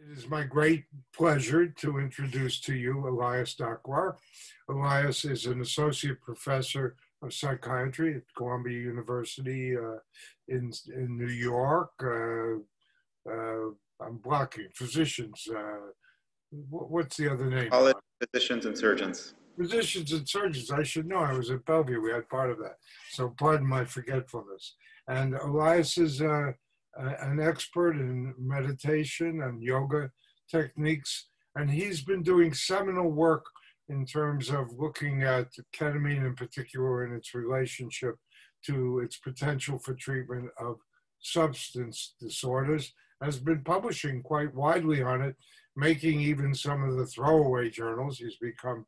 It is my great pleasure to introduce to you Elias Dakwar. Elias is an associate professor of psychiatry at Columbia University in New York. I'm blocking physicians. What's the other name? College physicians and surgeons. Physicians and surgeons. I should know. I was at Bellevue. We had part of that. So pardon my forgetfulness. And Elias is an expert in meditation and yoga techniques. And he's been doing seminal work in terms of looking at ketamine in particular and its relationship to its potential for treatment of substance disorders. Has been publishing quite widely on it, making even some of the throwaway journals. He's become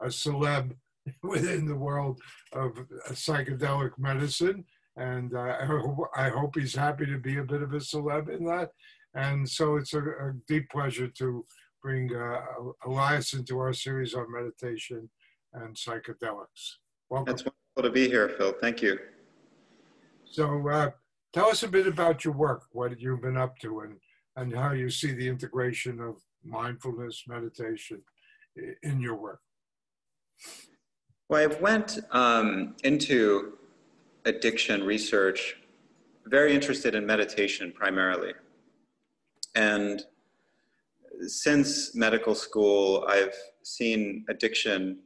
a celeb within the world of psychedelic medicine. And I hope he's happy to be a bit of a celeb in that. And so it's a deep pleasure to bring Elias into our series on meditation and psychedelics. Welcome. It's wonderful to be here, Phil. Thank you. So tell us a bit about your work, what you've been up to, and how you see the integration of mindfulness, meditation in your work. Well, I went into addiction research very interested in meditation primarily. And since medical school, I've seen addiction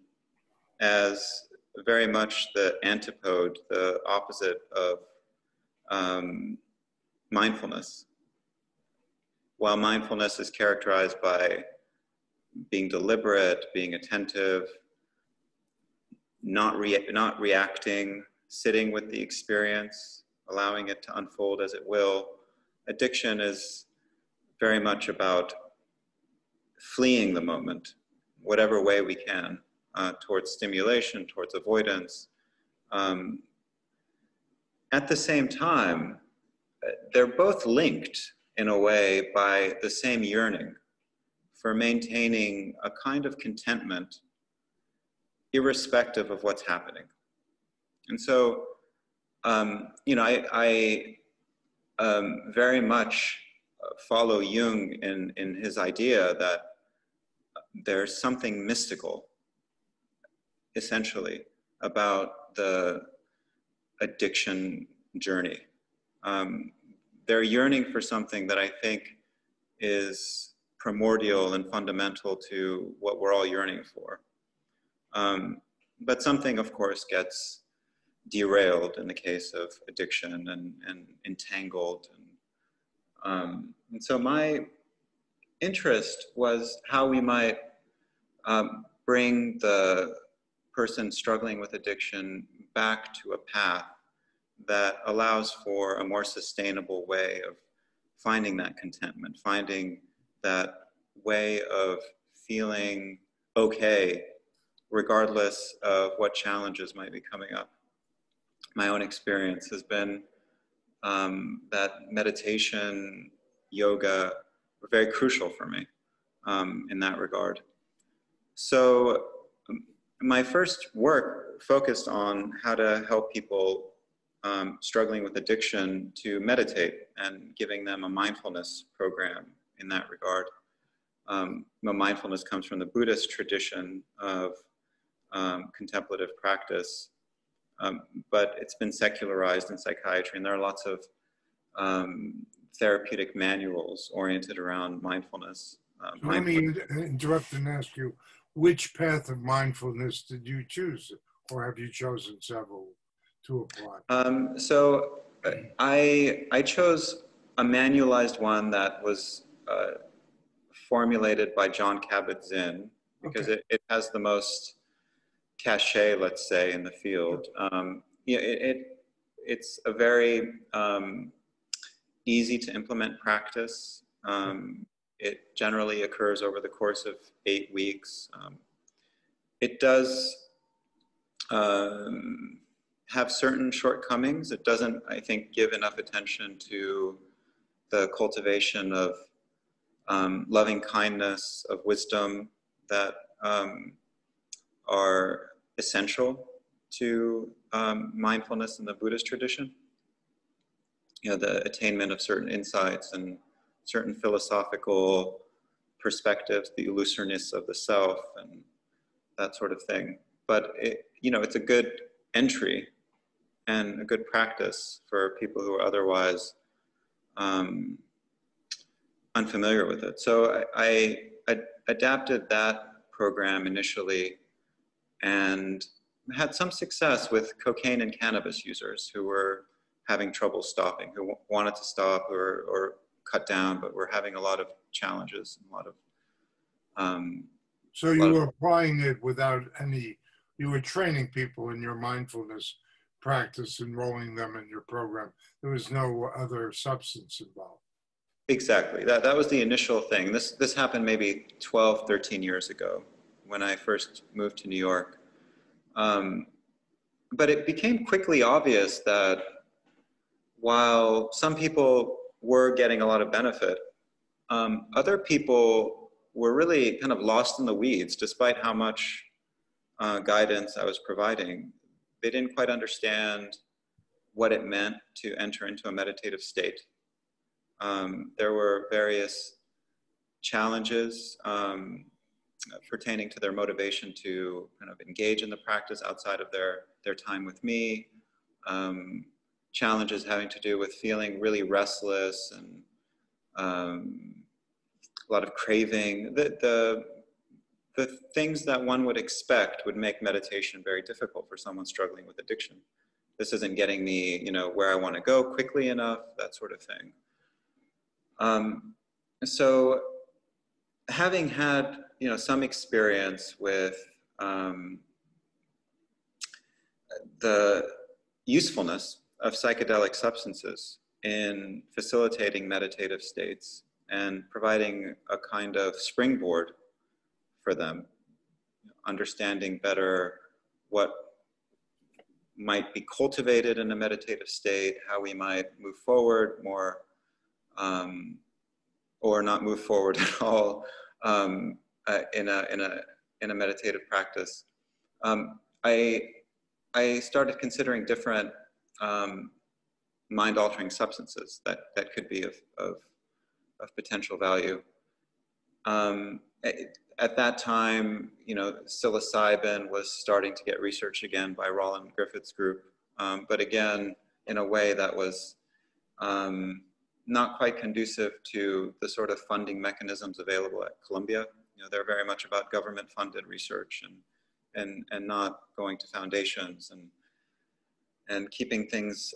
as very much the antipode, the opposite of mindfulness. While mindfulness is characterized by being deliberate, being attentive, not reacting, sitting with the experience, allowing it to unfold as it will, addiction is very much about fleeing the moment, whatever way we can, towards stimulation, towards avoidance. At the same time, they're both linked in a way by the same yearning for maintaining a kind of contentment irrespective of what's happening. And so, I very much follow Jung in his idea that there's something mystical, essentially, about the addiction journey. They're yearning for something that I think is primordial and fundamental to what we're all yearning for. But something, of course, gets derailed in the case of addiction and entangled. And so my interest was how we might bring the person struggling with addiction back to a path that allows for a more sustainable way of finding that contentment, finding that way of feeling okay, regardless of what challenges might be coming up. My own experience has been that meditation, yoga, were very crucial for me in that regard. So my first work focused on how to help people struggling with addiction to meditate and giving them a mindfulness program in that regard. Mindfulness comes from the Buddhist tradition of contemplative practice, but it's been secularized in psychiatry, and there are lots of therapeutic manuals oriented around mindfulness. Let me interrupt and ask you, which path of mindfulness did you choose, or have you chosen several to apply? So I chose a manualized one that was formulated by Jon Kabat-Zinn, because okay. it has the most cachet, let's say, in the field. It's a very easy to implement practice. It generally occurs over the course of 8 weeks. It does have certain shortcomings. It doesn't, I think, give enough attention to the cultivation of loving kindness, of wisdom that are essential to mindfulness in the Buddhist tradition. The attainment of certain insights and certain philosophical perspectives, the illusoriness of the self, and that sort of thing. But it's a good entry and a good practice for people who are otherwise unfamiliar with it. So I adapted that program initially and had some success with cocaine and cannabis users who were having trouble stopping, who wanted to stop or cut down, but were having a lot of challenges and a lot of so you were applying it without any, you were training people in your mindfulness practice, enrolling them in your program. There was no other substance involved. Exactly. That was the initial thing. This happened maybe 12, 13 years ago when I first moved to New York. But it became quickly obvious that while some people were getting a lot of benefit, other people were really kind of lost in the weeds, despite how much guidance I was providing. They didn't quite understand what it meant to enter into a meditative state. There were various challenges pertaining to their motivation to kind of engage in the practice outside of their time with me. Challenges having to do with feeling really restless and a lot of craving. The things that one would expect would make meditation very difficult for someone struggling with addiction. This isn't getting me, where I want to go quickly enough, that sort of thing. So having had, some experience with the usefulness of psychedelic substances in facilitating meditative states and providing a kind of springboard for them, understanding better what might be cultivated in a meditative state, how we might move forward more, or not move forward at all in a meditative practice. I started considering different mind-altering substances that could be of potential value. At that time, psilocybin was starting to get researched again by Roland Griffith's group, but again, in a way that was not quite conducive to the sort of funding mechanisms available at Columbia. They're very much about government-funded research and not going to foundations and keeping things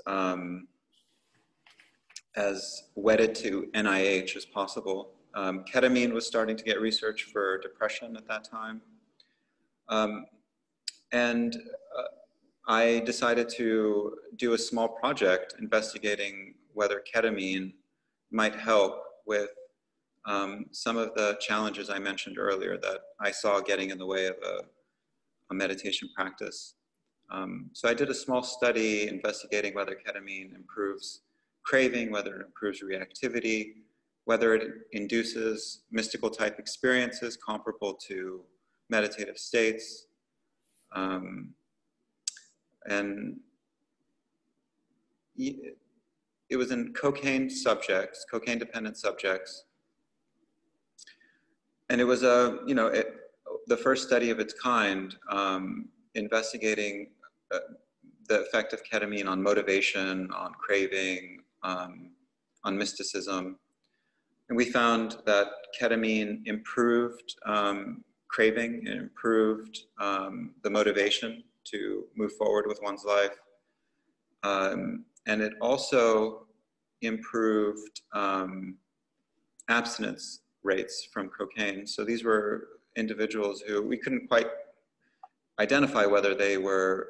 as wedded to NIH as possible. Ketamine was starting to get research for depression at that time. I decided to do a small project investigating whether ketamine might help with some of the challenges I mentioned earlier that I saw getting in the way of a meditation practice. So I did a small study investigating whether ketamine improves craving, whether it improves reactivity, whether it induces mystical type experiences comparable to meditative states. And it was in cocaine subjects, cocaine-dependent subjects. And it was the first study of its kind investigating the effect of ketamine on motivation, on craving, on mysticism. And we found that ketamine improved craving, it improved the motivation to move forward with one's life. And it also improved abstinence rates from cocaine. So these were individuals who we couldn't quite identify whether they were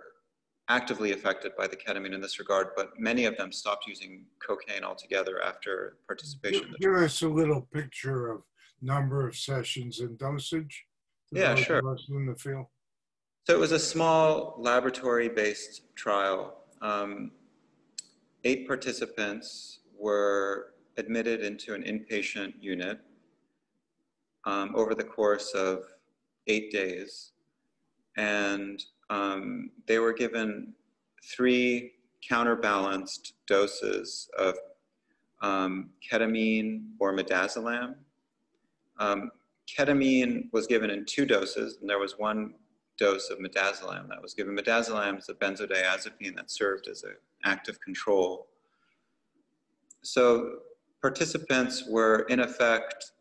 actively affected by the ketamine in this regard, but many of them stopped using cocaine altogether after participation. Give us a little picture of number of sessions and dosage. Yeah, sure. In the field. So it was a small laboratory-based trial. 8 participants were admitted into an inpatient unit over the course of 8 days. And they were given 3 counterbalanced doses of ketamine or midazolam ketamine was given in 2 doses, and there was 1 dose of midazolam that was given. Midazolam is a benzodiazepine that served as an active control. So participants were, in effect,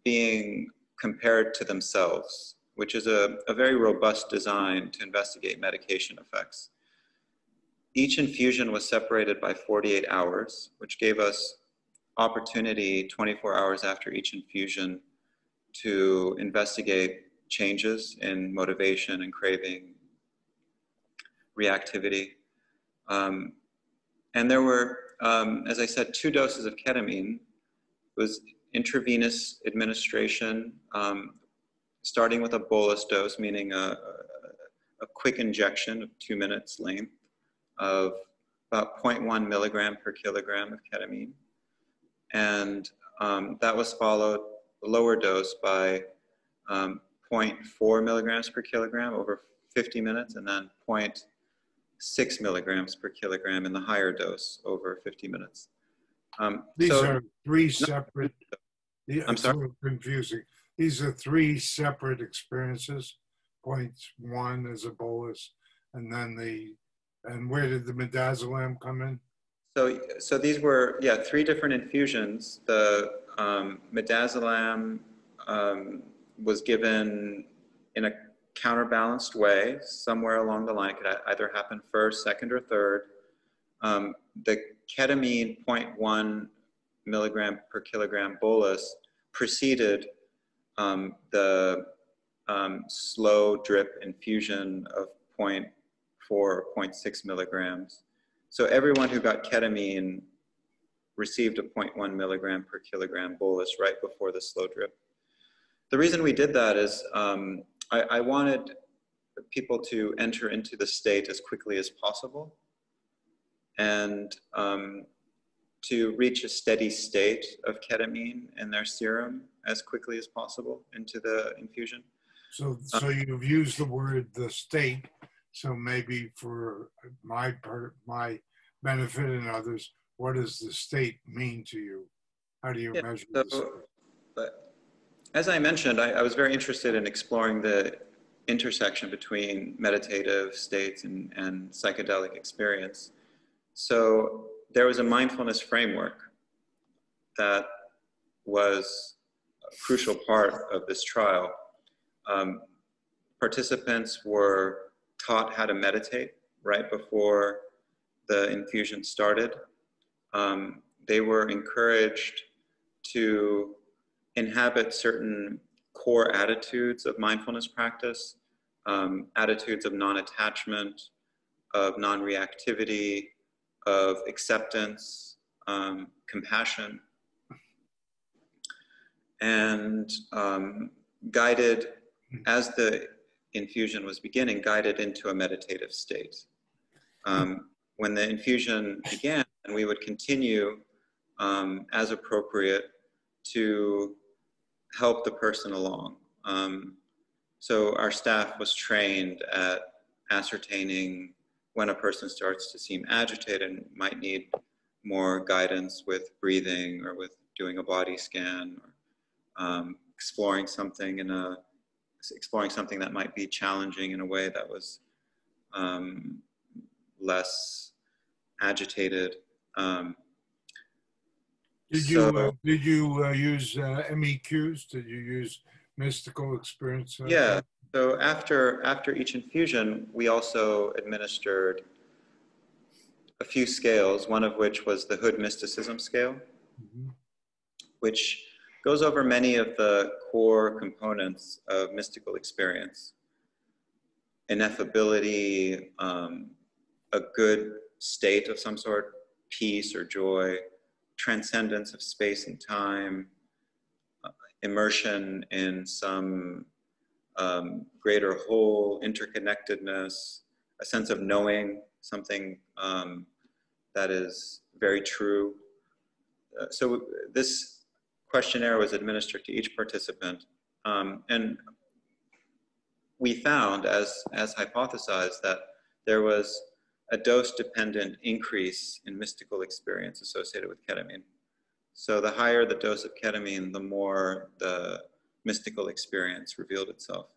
being compared to themselves, which is a very robust design to investigate medication effects. Each infusion was separated by 48 hours, which gave us opportunity 24 hours after each infusion to investigate changes in motivation and craving, reactivity. And there were, as I said, 2 doses of ketamine. It was intravenous administration, starting with a bolus dose, meaning a quick injection of 2 minutes length of about 0.1 milligram per kilogram of ketamine. And that was followed, the lower dose, by 0.4 milligrams per kilogram over 50 minutes, and then 0.6 milligrams per kilogram in the higher dose over 50 minutes. These are 3 separate, I'm sorry? a little confusing. These are 3 separate experiences. 0.1 is a bolus, and then and where did the midazolam come in? So these were, 3 different infusions. The midazolam was given in a counterbalanced way somewhere along the line. It could either happen first, second, or third. The ketamine 0.1 milligram per kilogram bolus preceded the slow drip infusion of 0.4 or 0.6 milligrams. So everyone who got ketamine received a 0.1 milligram per kilogram bolus right before the slow drip. The reason we did that is I wanted people to enter into the state as quickly as possible, and to reach a steady state of ketamine in their serum as quickly as possible into the infusion. So you've used the word "the state." So maybe for my benefit and others, what does the state mean to you? How do you measure the state? But as I mentioned, I was very interested in exploring the intersection between meditative states and psychedelic experience. So there was a mindfulness framework that was a crucial part of this trial. Participants were taught how to meditate right before the infusion started. They were encouraged to inhabit certain core attitudes of mindfulness practice, attitudes of non-attachment, of non-reactivity, of acceptance, compassion, and guided, as the infusion was beginning, guided into a meditative state. When the infusion began, and we would continue as appropriate to help the person along. So our staff was trained at ascertaining when a person starts to seem agitated and might need more guidance with breathing or with doing a body scan, or exploring something that might be challenging in a way that was less agitated. Did you use MEQs? Did you use mystical experience? Yeah. So after each infusion, we also administered a few scales. One of which was the Hood Mysticism Scale, which goes over many of the core components of mystical experience: ineffability, a good state of some sort, peace or joy, transcendence of space and time, immersion in some greater whole, interconnectedness, a sense of knowing something that is very true. So this questionnaire was administered to each participant, and we found, as hypothesized, that there was a dose-dependent increase in mystical experience associated with ketamine. So the higher the dose of ketamine, the more the mystical experience revealed itself.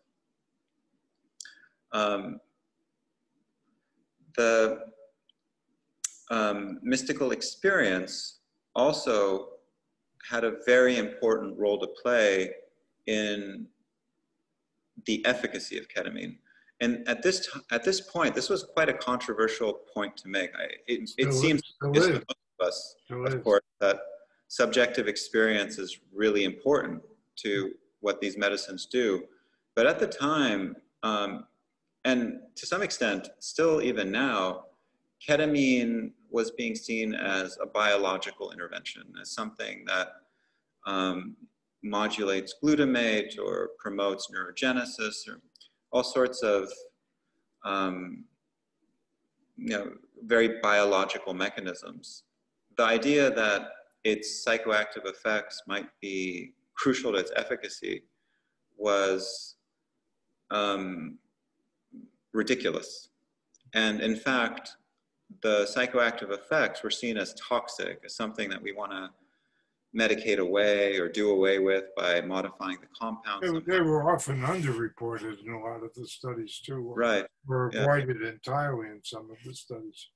The mystical experience also had a very important role to play in the efficacy of ketamine. And at this point, this was quite a controversial point to make. It seems obvious to most of us, of course, that subjective experience is really important to what these medicines do. But at the time, and to some extent, still even now, ketamine was being seen as a biological intervention, as something that modulates glutamate or promotes neurogenesis, or all sorts of very biological mechanisms. The idea that its psychoactive effects might be crucial to its efficacy was ridiculous. And in fact, the psychoactive effects were seen as toxic, as something that we want to medicate away or do away with by modifying the compounds. They were often underreported in a lot of the studies too. Right. Or avoided entirely in some of the studies.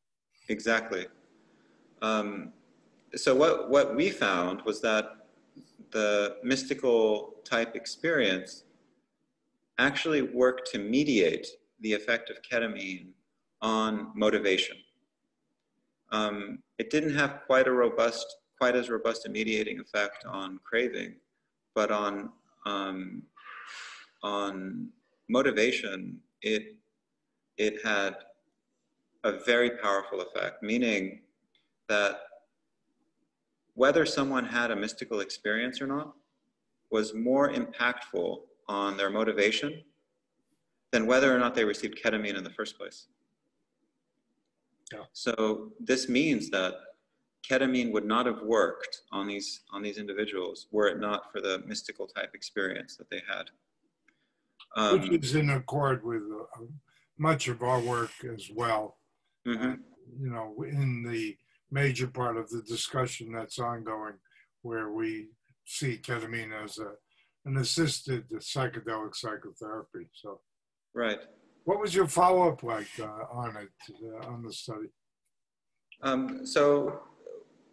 Exactly. So what we found was that the mystical type experience actually worked to mediate the effect of ketamine on motivation. It didn't have quite as robust a mediating effect on craving, but on motivation, it had a very powerful effect, meaning that whether someone had a mystical experience or not was more impactful on their motivation than whether or not they received ketamine in the first place. Yeah. So this means that ketamine would not have worked on these individuals were it not for the mystical type experience that they had. Which is in accord with much of our work as well. Mm-hmm. In the major part of the discussion that's ongoing, where we see ketamine as an assisted psychedelic psychotherapy. So, right. What was your follow-up like on it, on the study? So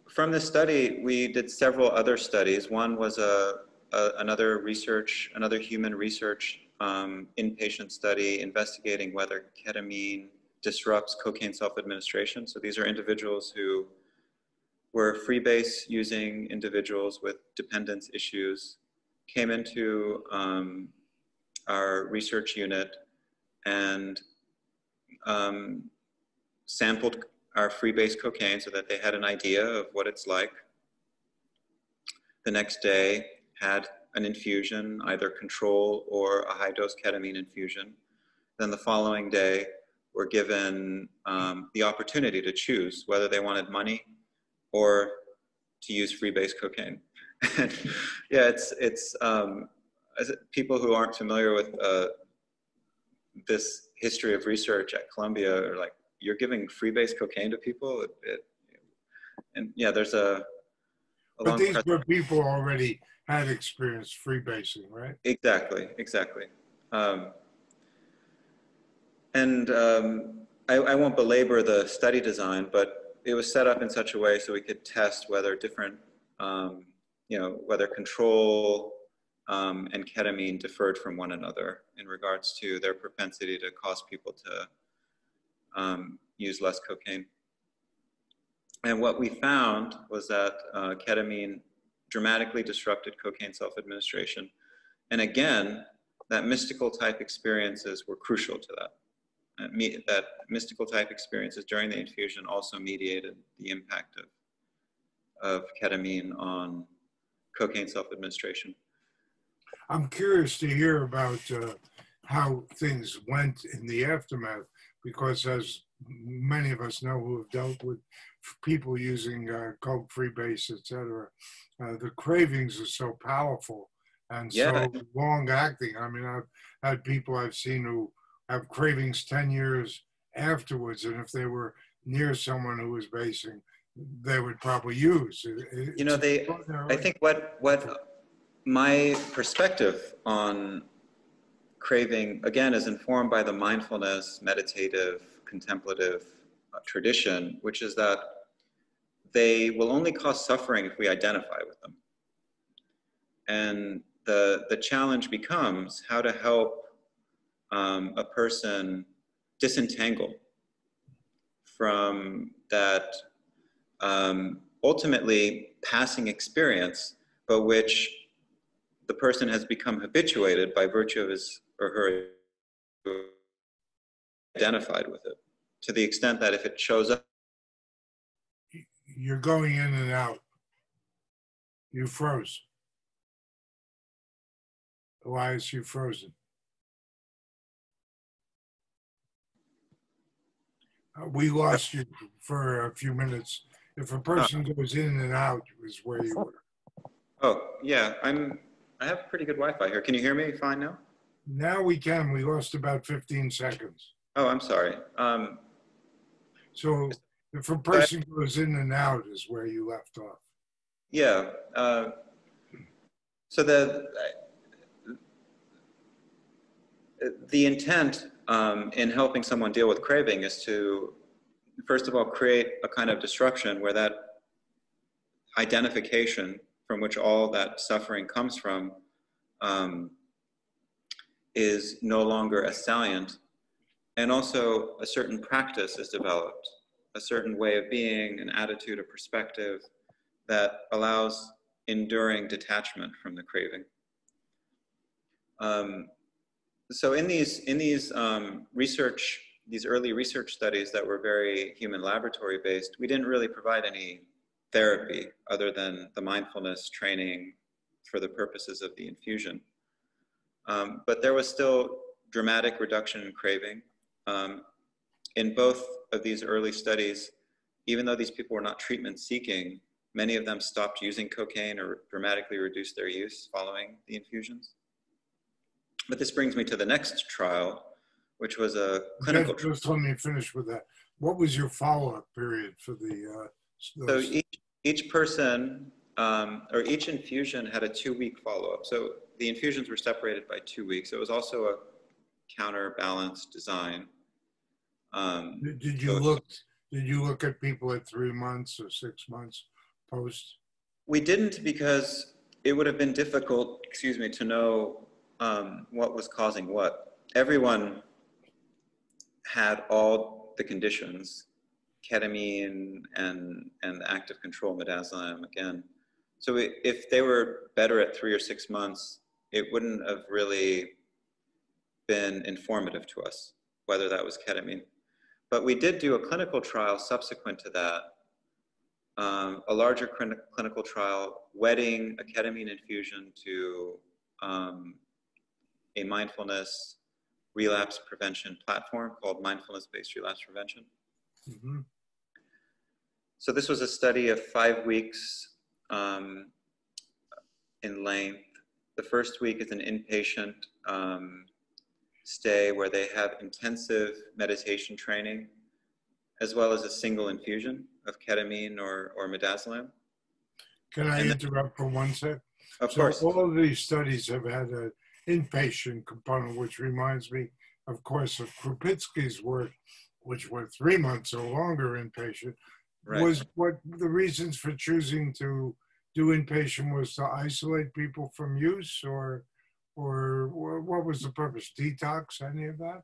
from this study, we did several other studies. One was another human research inpatient study investigating whether ketamine disrupts cocaine self-administration. So these are individuals who were freebase using individuals with dependence issues, came into our research unit and sampled our freebase cocaine so that they had an idea of what it's like. The next day had an infusion, either control or a high-dose ketamine infusion. Then the following day were given the opportunity to choose whether they wanted money or to use freebase cocaine. And yeah, it's people who aren't familiar with this history of research at Columbia are like, you're giving freebase cocaine to people? And yeah, there's a but these were people already had experienced freebasing, right? Exactly. I won't belabor the study design, but it was set up in such a way so we could test whether different, whether control and ketamine differed from one another in regards to their propensity to cause people to use less cocaine. And what we found was that ketamine dramatically disrupted cocaine self-administration. And again, that mystical type experiences were crucial to that. That mystical type experiences during the infusion also mediated the impact of ketamine on cocaine self-administration. I'm curious to hear about how things went in the aftermath, because as many of us know who have dealt with people using coke, freebase, etc., the cravings are so powerful and so long acting. I mean, I've had people I've seen who have cravings 10 years afterwards, and if they were near someone who was basing, they would probably use. You know, I think what my perspective on craving, again, is informed by the mindfulness, meditative, contemplative tradition, which is that they will only cause suffering if we identify with them. And the challenge becomes how to help a person disentangle from that ultimately passing experience, but which the person has become habituated by virtue of his or her identified with it, to the extent that if it shows up. You're going in and out. You froze. Elias, you frozen. We lost you for a few minutes. If a person goes in and out, is where you were. Oh, yeah, I have pretty good Wi-Fi here. Can you hear me fine now? Now we can. We lost about 15 seconds. Oh, I'm sorry. So if a person goes in and out is where you left off. Yeah. So the intent in helping someone deal with craving is to, first of all, create a kind of disruption where that identification from which all that suffering comes from is no longer as salient. And also a certain practice is developed, a certain way of being, an attitude, a perspective that allows enduring detachment from the craving. So in these early research studies that were very human laboratory based, we didn't really provide any therapy other than the mindfulness training for the purposes of the infusion. But there was still dramatic reduction in craving. In both of these early studies, even though these people were not treatment seeking, many of them stopped using cocaine or dramatically reduced their use following the infusions. But this brings me to the next trial, which was a clinical trial. Just let me finish with that. What was your follow-up period for the? So each person or each infusion had a 2-week follow-up. So the infusions were separated by 2 weeks. It was also a counterbalance design. Did you look at people at 3 months or 6 months post? We didn't, because it would have been difficult, to know what was causing what. Everyone had all the conditions, ketamine and active control midazolam again. So if they were better at 3 or 6 months, it wouldn't have really been informative to us whether that was ketamine. But we did do a clinical trial subsequent to that, a larger clinical trial wedding a ketamine infusion to a mindfulness relapse prevention platform called Mindfulness-Based Relapse Prevention. Mm-hmm. So this was a study of 5 weeks in length. The first week is an inpatient stay where they have intensive meditation training, as well as a single infusion of ketamine or midazolam. Can I interrupt for 1 sec? Of course. All of these studies have had an inpatient component, which reminds me, of course, of Krupitsky's work, which were 3 months or longer inpatient. Right. Was what the reasons for choosing to do inpatient was to isolate people from use, or what was the purpose? Detox, any of that?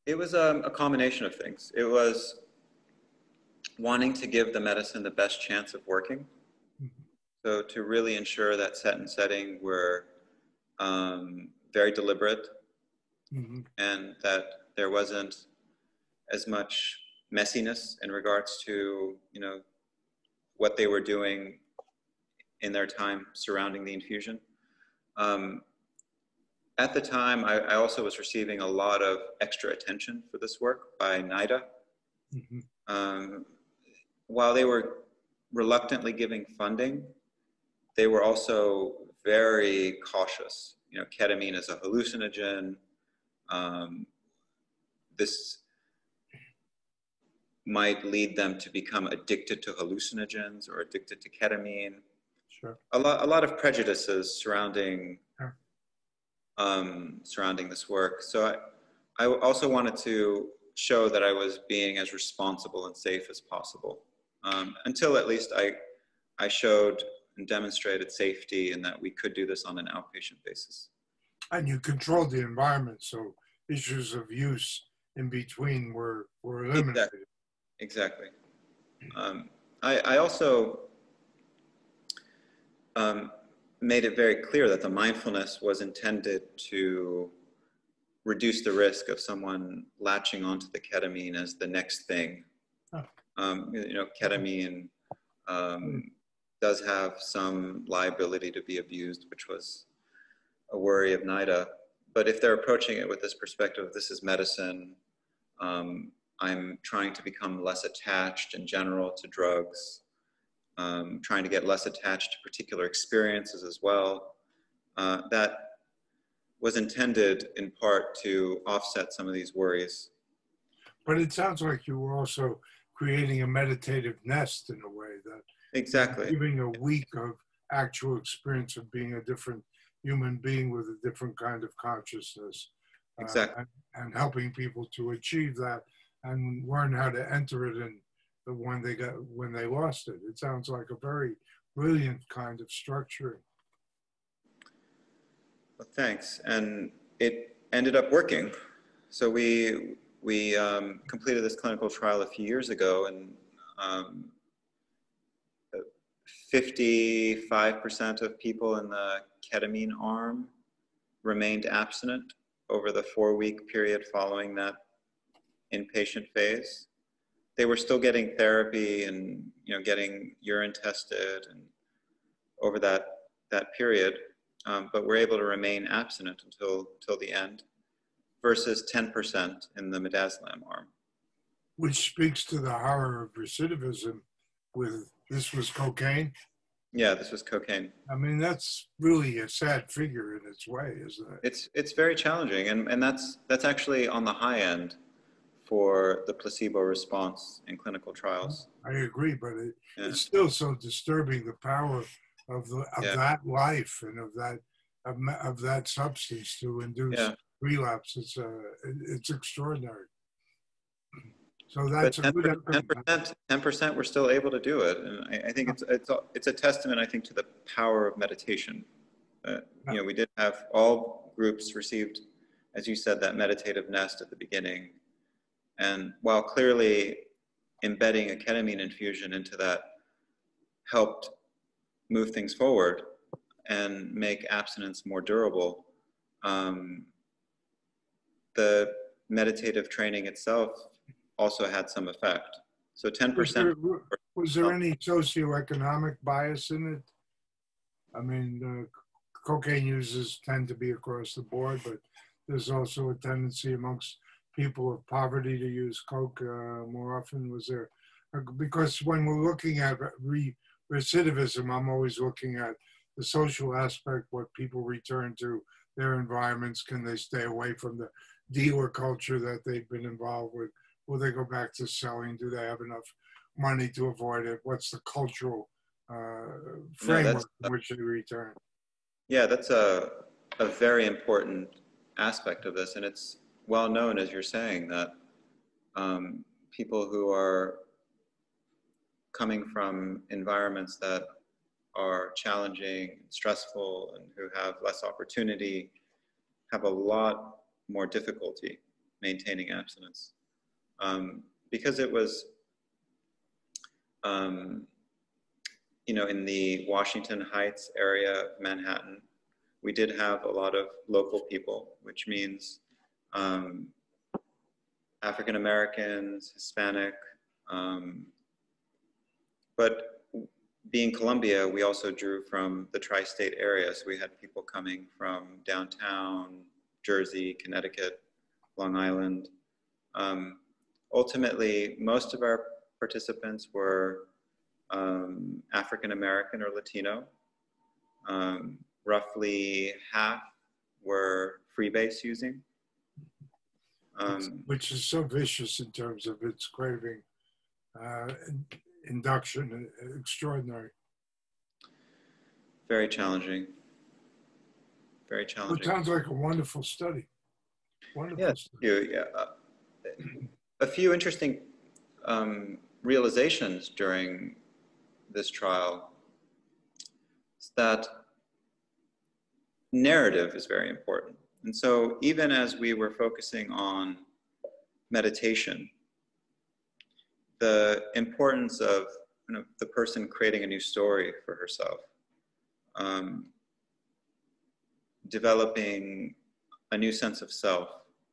It was a combination of things. It was wanting to give the medicine the best chance of working. Mm-hmm. So to really ensure that set and setting were very deliberate, mm-hmm. and that there wasn't as much messiness in regards to, what they were doing in their time surrounding the infusion. At the time, I also was receiving a lot of extra attention for this work by NIDA. Mm-hmm. While they were reluctantly giving funding, they were also very cautious. Ketamine is a hallucinogen. might lead them to become addicted to hallucinogens or addicted to ketamine. Sure. A lot of prejudices surrounding Sure. surrounding this work. So I also wanted to show that I was being as responsible and safe as possible, until at least I showed and demonstrated safety and that we could do this on an outpatient basis. And you controlled the environment, so issues of use in between were eliminated. Exactly. I also made it very clear that the mindfulness was intended to reduce the risk of someone latching onto the ketamine as the next thing. Oh. You know, ketamine does have some liability to be abused, which was a worry of NIDA. But if they're approaching it with this perspective, this is medicine, I'm trying to become less attached in general to drugs, trying to get less attached to particular experiences as well. That was intended in part to offset some of these worries. But it sounds like you were also creating a meditative nest in a way, that Exactly. giving a week of actual experience of being a different human being with a different kind of consciousness. Exactly. And helping people to achieve that and learn how to enter it in the one they got when they lost it. It sounds like a very brilliant kind of structuring. Well, thanks. And it ended up working. So we completed this clinical trial a few years ago, and 55% of people in the ketamine arm remained abstinent over the 4-week period following that inpatient phase. They were still getting therapy and, you know, getting urine tested and over that period, but were able to remain abstinent until the end, versus 10% in the midazolam arm. Which speaks to the horror of recidivism with, this was cocaine? Yeah, this was cocaine. I mean, that's really a sad figure in its way, isn't it? It's very challenging, and that's actually on the high end for the placebo response in clinical trials. I agree, but it's still so disturbing, the power of that life and of that substance to induce relapse. It's extraordinary. So that's but 10% we're still able to do it, and I think it's a testament, I think, to the power of meditation. You know, we did have all groups received, as you said, that meditative nest at the beginning, and while clearly embedding a ketamine infusion into that helped move things forward and make abstinence more durable, the meditative training itself also had some effect. So 10%. Was there any socioeconomic bias in it? I mean, cocaine users tend to be across the board, but there's also a tendency amongst people of poverty to use coke more often. Was there, because when we're looking at recidivism, I'm always looking at the social aspect, what people return to their environments. Can they stay away from the dealer culture that they've been involved with? Will they go back to selling? Do they have enough money to avoid it? What's the cultural framework in which they return? Yeah, that's a very important aspect of this, and it's well known, as you're saying, that people who are coming from environments that are challenging, stressful, and who have less opportunity have a lot more difficulty maintaining abstinence. Because it was, you know, in the Washington Heights area of Manhattan, we did have a lot of local people, which means African Americans, Hispanic, but being Columbia, we also drew from the tri-state area. So we had people coming from downtown, Jersey, Connecticut, Long Island. Ultimately, most of our participants were African American or Latino. Roughly half were freebase using. Which is so vicious in terms of its craving induction, extraordinary. Very challenging. Very It challenging. sounds like a wonderful study. Wonderful Yeah, study. a few interesting realizations during this trial is that narrative is very important. And so even as we were focusing on meditation, the importance of the person creating a new story for herself, developing a new sense of self,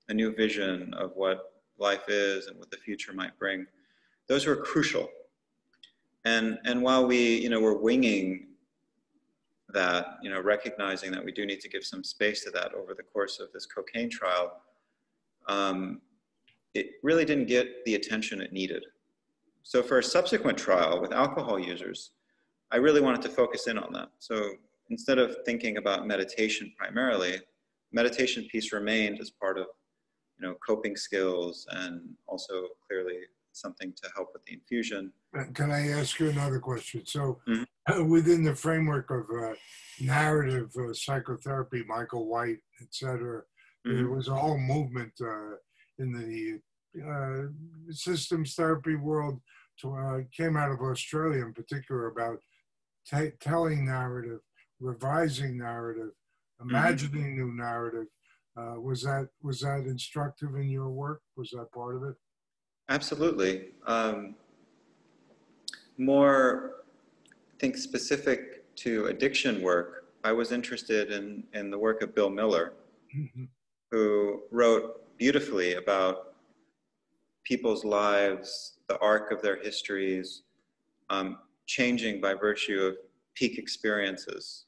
a new vision of what life is and what the future might bring, those were crucial. And while we were winging that, recognizing that we do need to give some space to that over the course of this cocaine trial, it really didn't get the attention it needed. So for a subsequent trial with alcohol users, I really wanted to focus in on that. So instead of thinking about meditation primarily, meditation piece remained as part of coping skills, and also clearly something to help with the infusion. Can I ask you another question? So within the framework of narrative psychotherapy, Michael White, et cetera, there was a whole movement in the systems therapy world came out of Australia in particular about telling narrative, revising narrative, imagining new narrative. Was that instructive in your work? Was that part of it? Absolutely. More, I think, specific to addiction work, I was interested in the work of Bill Miller, who wrote beautifully about people's lives, the arc of their histories, changing by virtue of peak experiences,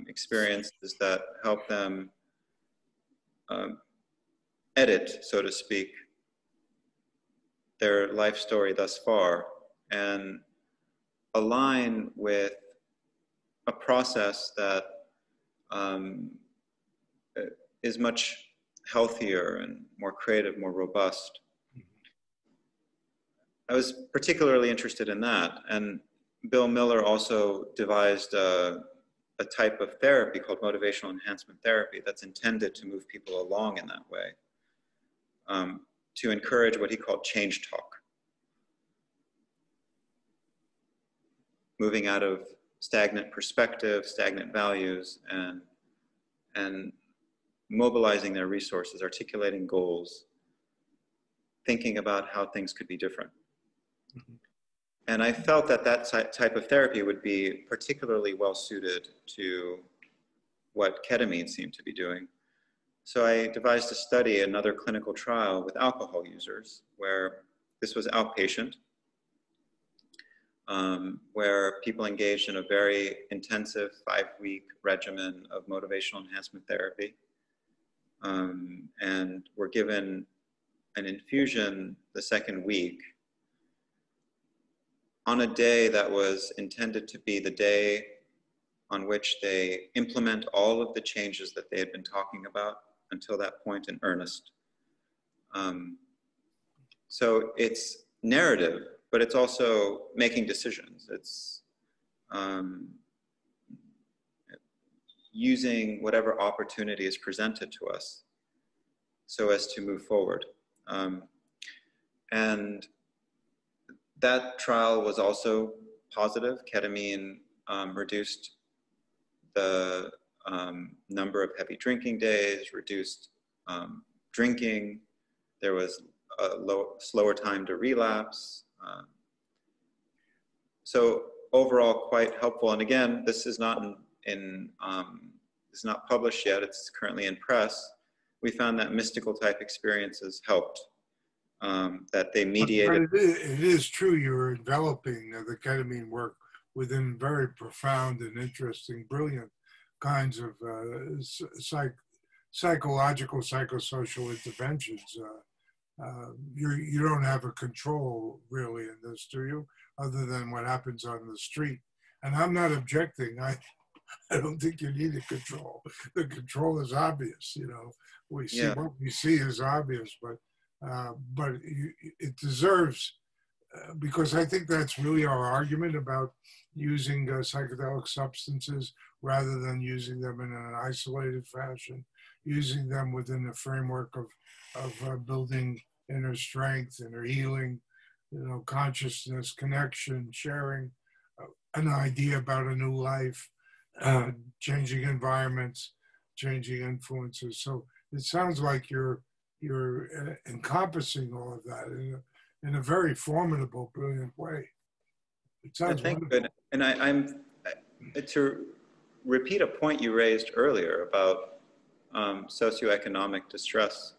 experiences that help them edit, so to speak, their life story thus far and align with a process that is much healthier and more creative, more robust. I was particularly interested in that. And Bill Miller also devised a type of therapy called motivational enhancement therapy that's intended to move people along in that way, to encourage what he called change talk. Moving out of stagnant perspective, stagnant values, and mobilizing their resources, articulating goals, thinking about how things could be different. And I felt that type of therapy would be particularly well suited to what ketamine seemed to be doing. So I devised a study, another clinical trial with alcohol users, where this was outpatient, where people engaged in a very intensive 5-week regimen of motivational enhancement therapy, and were given an infusion the second week on a day that was intended to be the day on which they implement all of the changes that they had been talking about until that point in earnest. So it's narrative, but it's also making decisions. It's using whatever opportunity is presented to us so as to move forward. And that trial was also positive. Ketamine reduced the number of heavy drinking days, reduced drinking. There was a slower time to relapse. So overall, quite helpful. And again, this is not it's not published yet. It's currently in press. We found that mystical type experiences helped. That they mediated. But it is true you're enveloping the ketamine work within very profound and interesting, brilliant kinds of psychological, psychosocial interventions. You don't have a control really in this, do you? Other than what happens on the street. And I'm not objecting. I don't think you need a control. The control is obvious, We see what we see is obvious, but it deserves because I think that's really our argument about using psychedelic substances rather than using them in an isolated fashion, using them within the framework of building inner strength, inner healing, consciousness, connection, sharing, an idea about a new life, changing environments, changing influences. So it sounds like you're encompassing all of that in a very formidable, brilliant way. It sounds wonderful. Good. And to repeat a point you raised earlier about socioeconomic distress.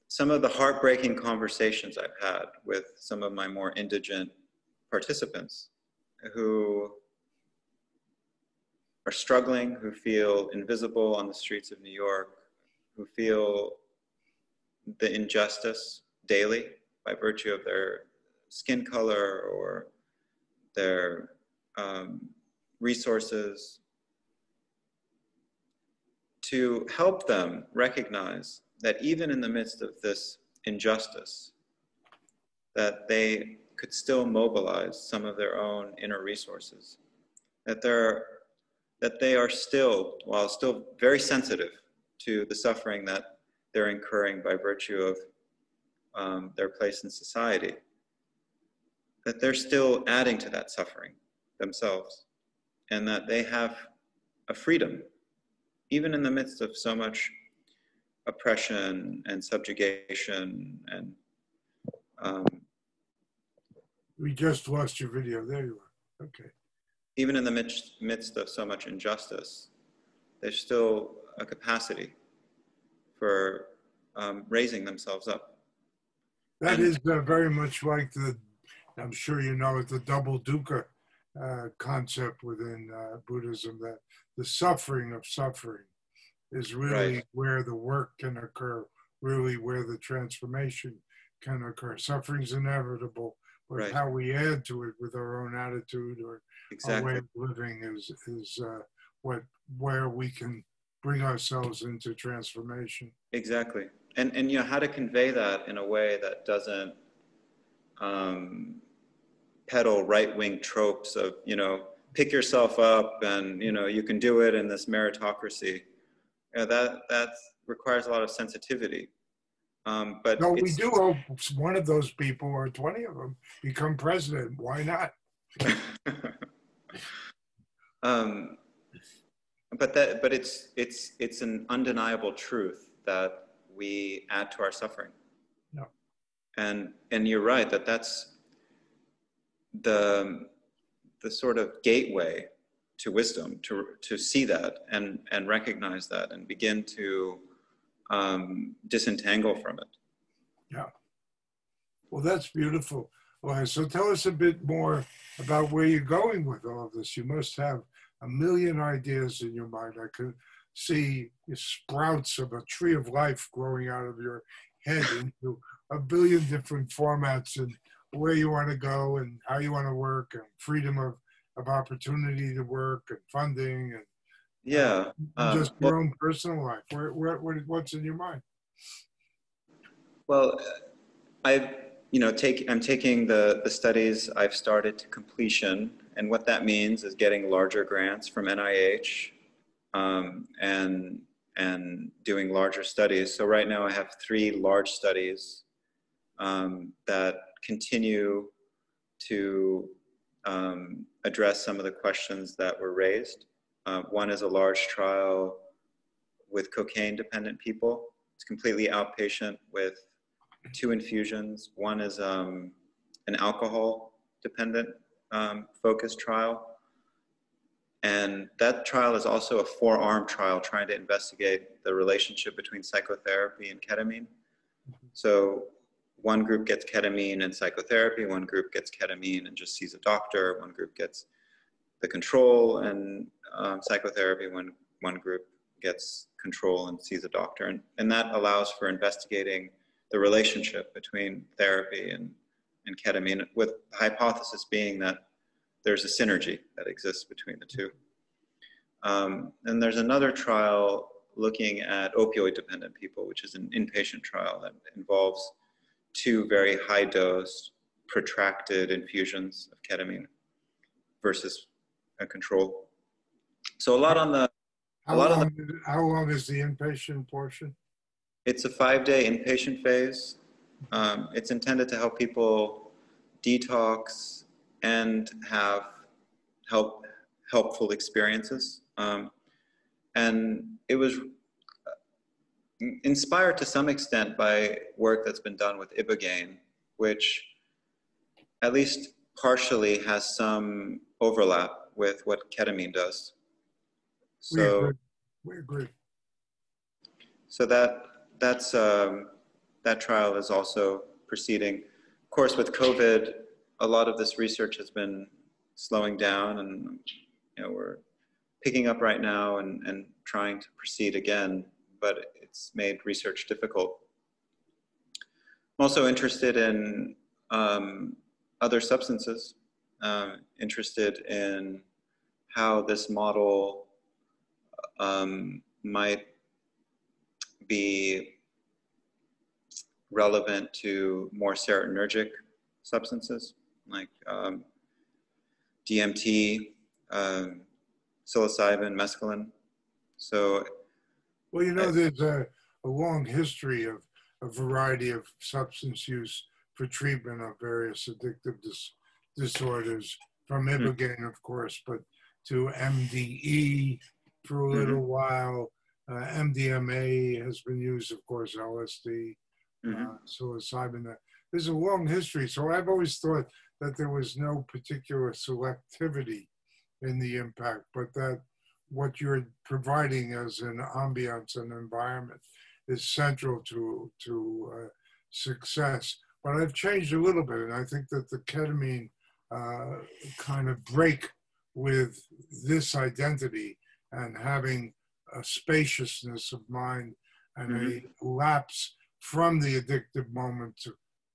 Some of the heartbreaking conversations I've had with some of my more indigent participants who are struggling, who feel invisible on the streets of New York, who feel the injustice daily by virtue of their skin color or their resources, to help them recognize that even in the midst of this injustice, that they could still mobilize some of their own inner resources, that they are still, while still very sensitive to the suffering that they're incurring by virtue of their place in society, that they're still adding to that suffering themselves, and that they have a freedom, even in the midst of so much oppression and subjugation and we just lost your video. There you are. Okay. Even in the midst of so much injustice, there's still a capacity for raising themselves up. That is very much like I'm sure you know it, the double dukkha concept within Buddhism, that the suffering of suffering is really Right. where the work can occur, really where the transformation can occur. Suffering's inevitable, but Right. how we add to it with our own attitude or our way of living is where we can bring ourselves into transformation. Exactly. And how to convey that in a way that doesn't peddle right-wing tropes of, pick yourself up and, you can do it in this meritocracy. That requires a lot of sensitivity. But no, we do hope one of those people or 20 of them become president. Why not? But it's an undeniable truth that we add to our suffering. No. And you're right that's the sort of gateway to wisdom, to see that and recognize that and begin to disentangle from it. Yeah. Well, that's beautiful. Well, so tell us a bit more about where you're going with all of this. You must have a million ideas in your mind. I could see sprouts of a tree of life growing out of your head into a billion different formats and where you want to go and how you want to work and freedom of opportunity to work and funding and just your own personal life. What's in your mind? Well, I'm taking the studies I've started to completion, and what that means is getting larger grants from NIH and doing larger studies. So right now I have 3 large studies that continue to address some of the questions that were raised. One is a large trial with cocaine-dependent people. It's completely outpatient with 2 infusions. One is an alcohol-dependent focused trial. And that trial is also a 4-arm trial trying to investigate the relationship between psychotherapy and ketamine. So one group gets ketamine and psychotherapy, one group gets ketamine and just sees a doctor, one group gets the control and psychotherapy, one group gets control and sees a doctor. And that allows for investigating the relationship between therapy and ketamine, with the hypothesis being that there's a synergy that exists between the two. And there's another trial looking at opioid-dependent people, which is an inpatient trial that involves 2 very high dose, protracted infusions of ketamine versus a control. So a lot on the, how long is the inpatient portion? it's a 5-day inpatient phase. It's intended to help people detox and have helpful experiences. And it was inspired to some extent by work that's been done with ibogaine, which at least partially has some overlap with what ketamine does. So we agree. So that trial is also proceeding. Of course, with COVID, a lot of this research has been slowing down, and we're picking up right now and trying to proceed again, but it's made research difficult. I'm also interested in other substances, interested in how this model might be relevant to more serotonergic substances like DMT, psilocybin, mescaline. So, well, there's a long history of a variety of substance use for treatment of various addictive disorders, from ibogaine, of course, but to MDE for a little while. MDMA has been used, of course, LSD, psilocybin. There's a long history. So I've always thought that there was no particular selectivity in the impact, but that what you're providing as an ambience and environment is central to success. But I've changed a little bit, and I think that the ketamine kind of break with this identity and having a spaciousness of mind and a lapse from the addictive moment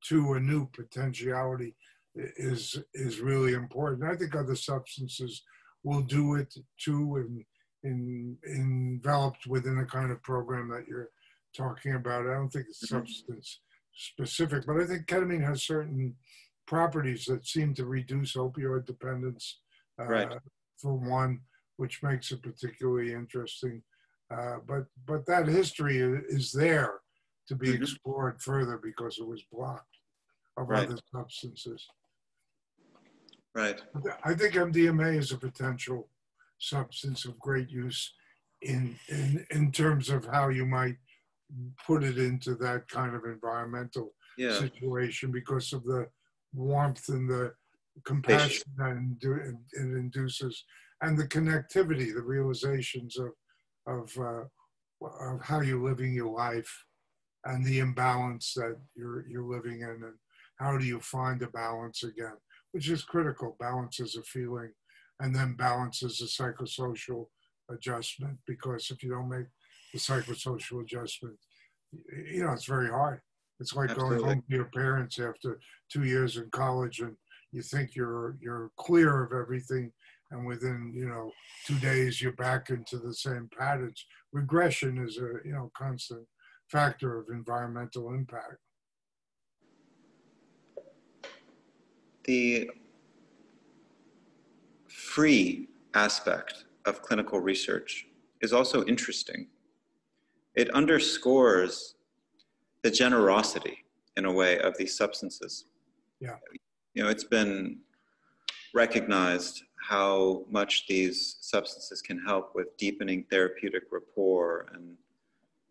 to a new potentiality is really important. I think other substances will do it too, enveloped within the kind of program that you're talking about. I don't think it's substance specific, but I think ketamine has certain properties that seem to reduce opioid dependence, for one, which makes it particularly interesting. But that history is there to be explored further because it was blocked of other substances. Right. I think MDMA is a potential substance of great use in terms of how you might put it into that kind of environmental situation because of the warmth and the compassion that it induces, and the connectivity, the realizations of how you're living your life and the imbalance that you're living in, and how do you find a balance again, which is critical. Balance is a feeling, and then balance is a psychosocial adjustment, because if you don't make the psychosocial adjustment, it's very hard. It's like going home to your parents after 2 years in college, and you think you're clear of everything, and within 2 days you're back into the same patterns. Regression is a constant factor of environmental impact. The free aspect of clinical research is also interesting. It underscores the generosity, in a way, of these substances. Yeah. It's been recognized how much these substances can help with deepening therapeutic rapport and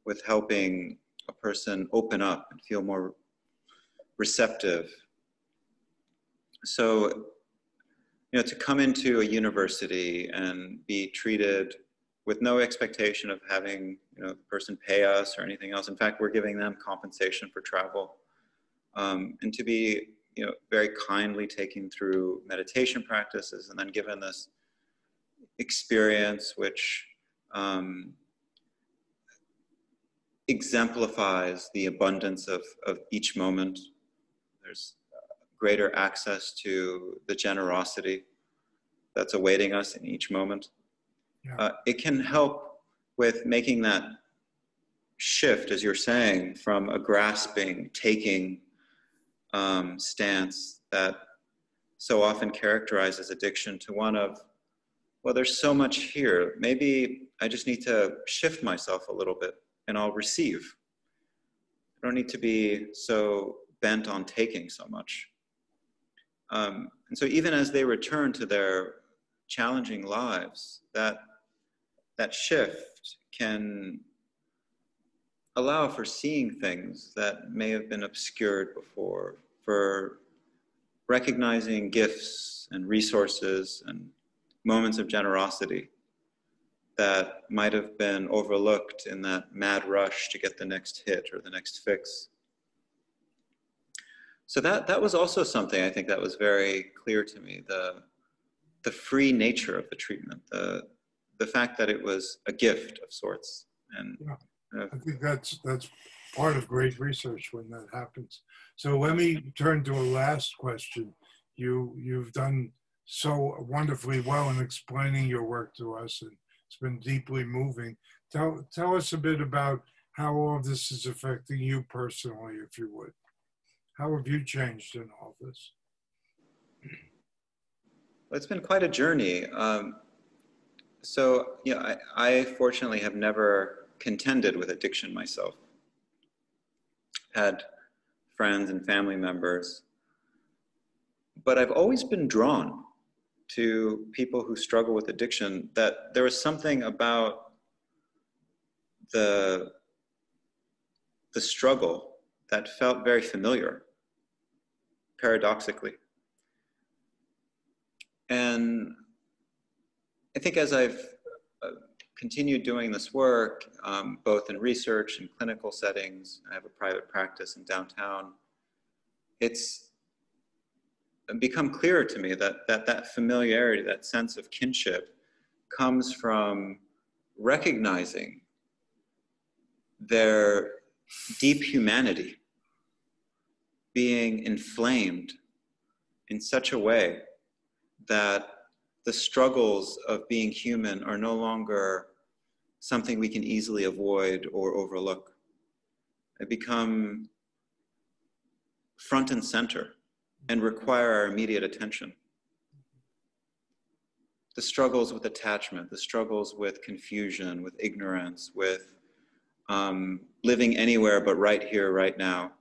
with helping a person open up and feel more receptive. So, to come into a university and be treated with no expectation of having, the person pay us or anything else. In fact, we're giving them compensation for travel. And to be, very kindly taken through meditation practices and then given this experience which exemplifies the abundance of each moment. There's greater access to the generosity that's awaiting us in each moment. Yeah. It can help with making that shift, as you're saying, from a grasping, taking stance that so often characterizes addiction to one of, well, there's so much here. Maybe I just need to shift myself a little bit and I'll receive. I don't need to be so bent on taking so much. And so even as they return to their challenging lives, that shift can allow for seeing things that may have been obscured before, for recognizing gifts and resources and moments of generosity that might have been overlooked in that mad rush to get the next hit or the next fix. So that was also something I think that was very clear to me, the free nature of the treatment, the fact that it was a gift of sorts. And I think that's part of great research when that happens. So let me turn to a last question. You've done so wonderfully well in explaining your work to us, and it's been deeply moving. Tell us a bit about how all of this is affecting you personally, if you would. How have you changed in all this? Well, it's been quite a journey. So, I fortunately have never contended with addiction myself. Had friends and family members, but I've always been drawn to people who struggle with addiction, that there was something about the struggle that felt very familiar, paradoxically. And I think as I've continued doing this work, both in research and clinical settings, I have a private practice in downtown, it's become clearer to me that familiarity, that sense of kinship, comes from recognizing their deep humanity being inflamed in such a way that the struggles of being human are no longer something we can easily avoid or overlook. They become front and center and require our immediate attention. The struggles with attachment, the struggles with confusion, with ignorance, with living anywhere but right here, right now.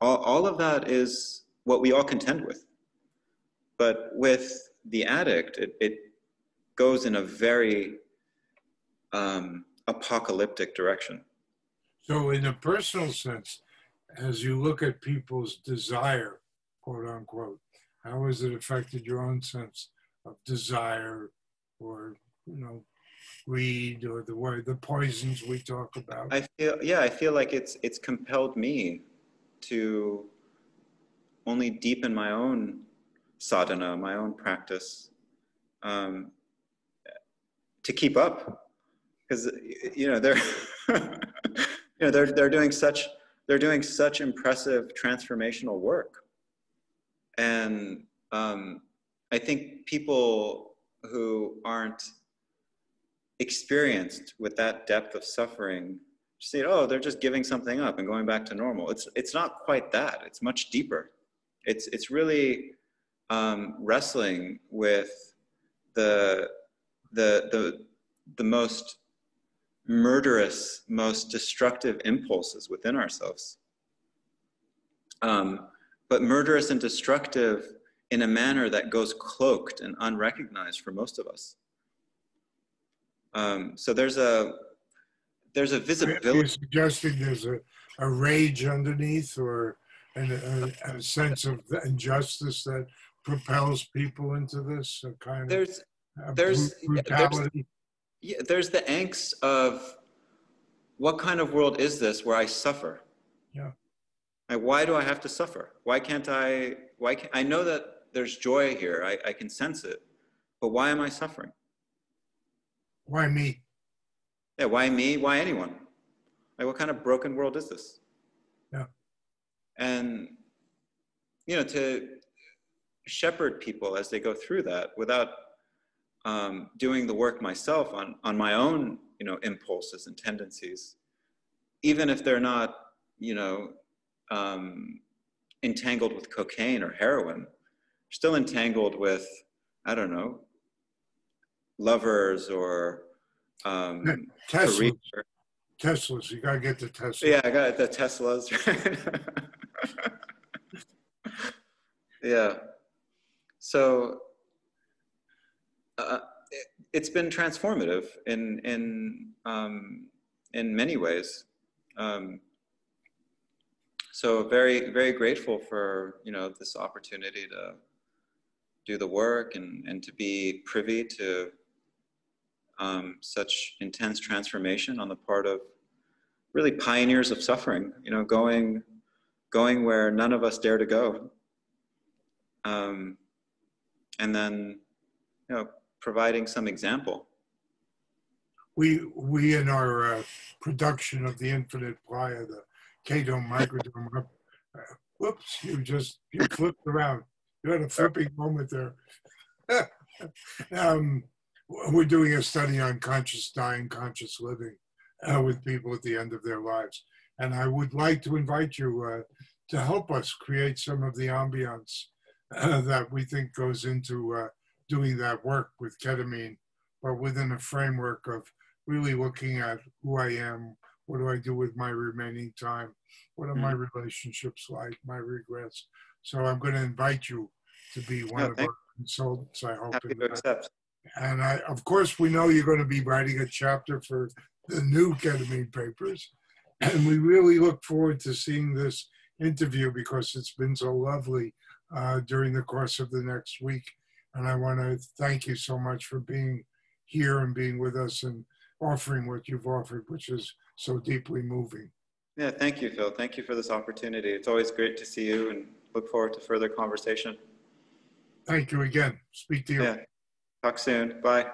All of that is what we all contend with. But with the addict, it goes in a very apocalyptic direction. So in a personal sense, as you look at people's desire, quote unquote, how has it affected your own sense of desire, or, greed, or the poisons we talk about? I feel like it's compelled me to only deepen my own sadhana, my own practice, to keep up, because they're doing such impressive transformational work, and I think people who aren't experienced with that depth of suffering say, oh, they're just giving something up and going back to normal. It's not quite that. It's much deeper. It's really wrestling with the most murderous, most destructive impulses within ourselves. But murderous and destructive in a manner that goes cloaked and unrecognized for most of us. So there's a visibility. Are you suggesting there's a rage underneath, or a sense of injustice that propels people into this kind of brutality? There's the angst of, what kind of world is this where I suffer? Yeah. Like, why do I have to suffer? I know that there's joy here. I can sense it, but why am I suffering? Why me? Yeah, why me? Why anyone? Like, what kind of broken world is this? Yeah. And, to shepherd people as they go through that without doing the work myself on my own, impulses and tendencies, even if they're not, entangled with cocaine or heroin. You're still entangled with, I don't know, lovers or career. Teslas, you gotta get the Tesla. Yeah, I got the Teslas. Yeah. So it's been transformative in many ways. So very, very grateful for, you know, this opportunity to do the work and to be privy to such intense transformation on the part of really pioneers of suffering, you know, going where none of us dare to go. And then, you know, providing some example. We in our production of the Infinite Playa, the Ketone Microdome, whoops, you flipped around. You had a flipping moment there. We're doing a study on conscious dying, conscious living with people at the end of their lives. And I would like to invite you to help us create some of the ambiance that we think goes into doing that work with ketamine, but within a framework of really looking at who I am, what do I do with my remaining time, what are my relationships like, my regrets. So I'm going to invite you to be one of our consultants, I hope. Happy to accept. And of course, we know you're going to be writing a chapter for the new ketamine papers. And we really look forward to seeing this interview because it's been so lovely during the course of the next week. And I want to thank you so much for being here and being with us and offering what you've offered, which is so deeply moving. Yeah, thank you, Phil. Thank you for this opportunity. It's always great to see you and look forward to further conversation. Thank you again. Speak to you. Yeah. Talk soon. Bye.